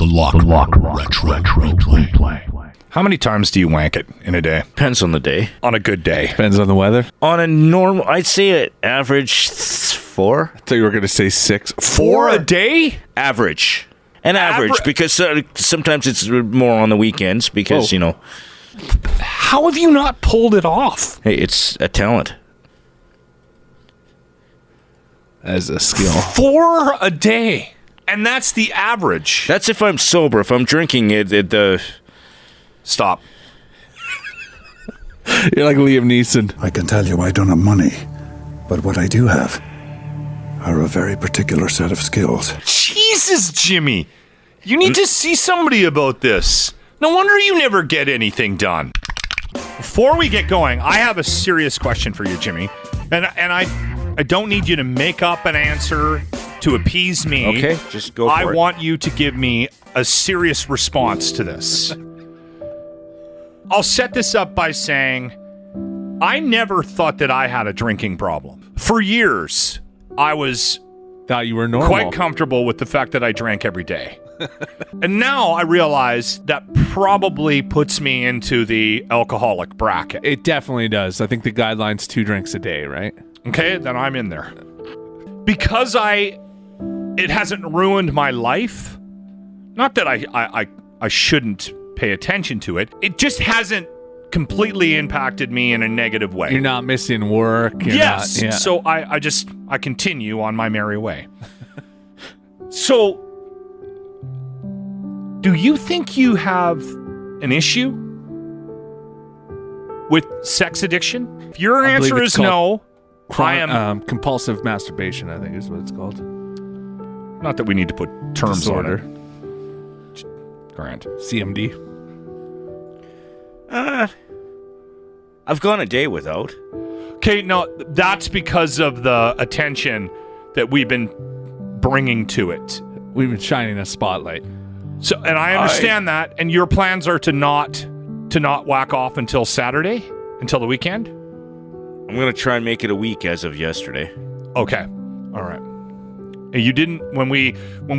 Locker Retro Replay. How many times do you wank it in a day? Depends on the day. On a good day. Depends on the weather. On a normal, I'd say an average 4. I thought you were going to say 6. 4 a day? Average. An average, because sometimes it's more on the weekends because, you know. How have you not pulled it off? Hey, it's a talent. As a skill. 4 a day. And that's the average. That's if I'm sober. If I'm drinking, Stop. You're like Liam Neeson. I can tell you I don't have money, but what I do have are a very particular set of skills. Jesus, Jimmy. You need to see somebody about this. No wonder you never get anything done. Before we get going, I have a serious question for you, Jimmy. And I don't need you to make up an answer to appease me. Okay, just go for it. I want you to give me a serious response to this. I'll set this up by saying I never thought that I had a drinking problem. For years, I was Thought you were normal. quite comfortable with the fact that I drank every day. And now I realize that probably puts me into the alcoholic bracket. It definitely does. I think the guideline's 2 drinks a day, right? Okay, then I'm in there. Because it hasn't ruined my life. Not that I shouldn't pay attention to it. It just hasn't completely impacted me in a negative way. You're not missing work. Yes. Not, yeah. So I continue on my merry way. So, do you think you have an issue with sex addiction? If your I believe answer it's is no, I am compulsive masturbation, I think is what it's called. not that we need to put terms Disorder. on it. Grant. CMD. I've gone a day without. Okay, no, that's because of the attention that we've been bringing to it. We've been shining a spotlight. So, and I understand that. And your plans are to not whack off until Saturday, until the weekend. I'm going to try and make it a week as of yesterday. Okay, all right. And you didn't when we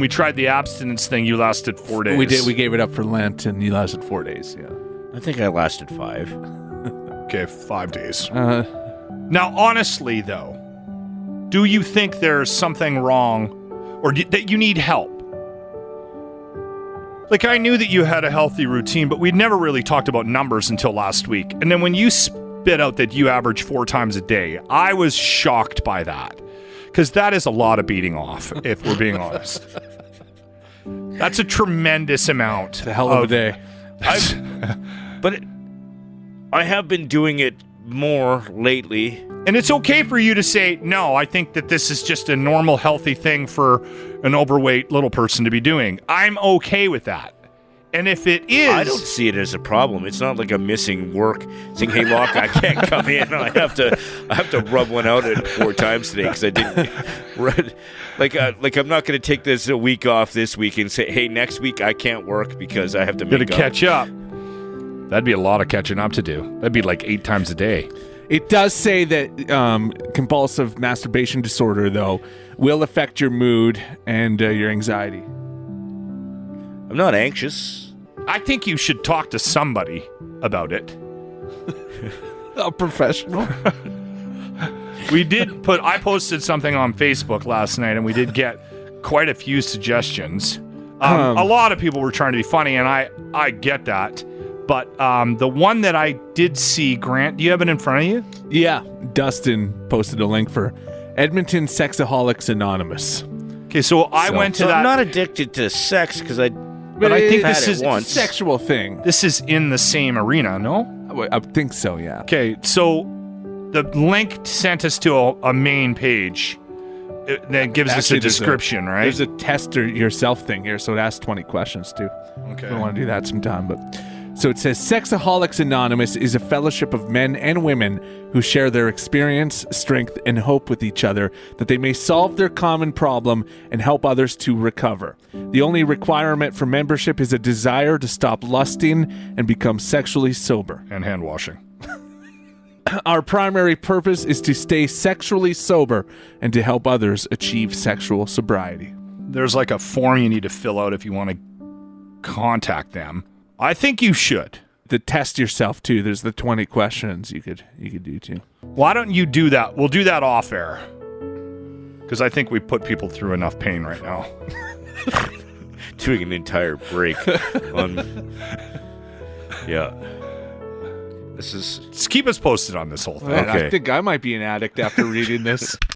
tried the abstinence thing. You lasted 4 days. We did. We gave it up for Lent, and you lasted 4 days. Yeah. I think I lasted 5. Okay, 5 days. Now, honestly, though, do you think there's something wrong, or that you need help? Like, I knew that you had a healthy routine, but we'd never really talked about numbers until last week. And then when you spit out that you average 4 times a day, I was shocked by that. Because that is a lot of beating off, if we're being honest. That's a tremendous amount. It's a hell of a day. But I have been doing it more lately. And it's okay for you to say, no, I think that this is just a normal, healthy thing for an overweight little person to be doing. I'm okay with that. And if it is... I don't see it as a problem. It's not like I'm missing work, saying, hey, Locke, I can't come in. I have to rub one out at 4 times today because I didn't... Like I'm not going to take this a week off this week and say, hey, next week I can't work because I have to make up. Catch up. That'd be a lot of catching up to do. That'd be like 8 times a day. It does say that compulsive masturbation disorder, though, will affect your mood and your anxiety. I'm not anxious. I think you should talk to somebody about it. A professional. I posted something on Facebook last night, and we did get quite a few suggestions. A lot of people were trying to be funny, and I get that. But the one that I did see, Grant, do you have it in front of you? Yeah, Dustin posted a link for Edmonton Sexaholics Anonymous. Okay, so I went to that. I'm not addicted to sex because But I think this is is a sexual thing. This is in the same arena, no? I think so, yeah. Okay, so the link sent us to a main page that gives us a description, right? There's a test or yourself thing here, so it asks 20 questions too. Okay. I want to do that sometime, but... So it says, Sexaholics Anonymous is a fellowship of men and women who share their experience, strength, and hope with each other that they may solve their common problem and help others to recover. The only requirement for membership is a desire to stop lusting and become sexually sober. And hand washing. Our primary purpose is to stay sexually sober and to help others achieve sexual sobriety. There's like a form you need to fill out if you want to contact them, I think you should. To test yourself too. There's the 20 questions you could do too. Why don't you do that? We'll do that off air. Because I think we put people through enough pain right now. Doing an entire break on. Yeah. This is. Just keep us posted on this whole thing. Okay. I think I might be an addict after reading this.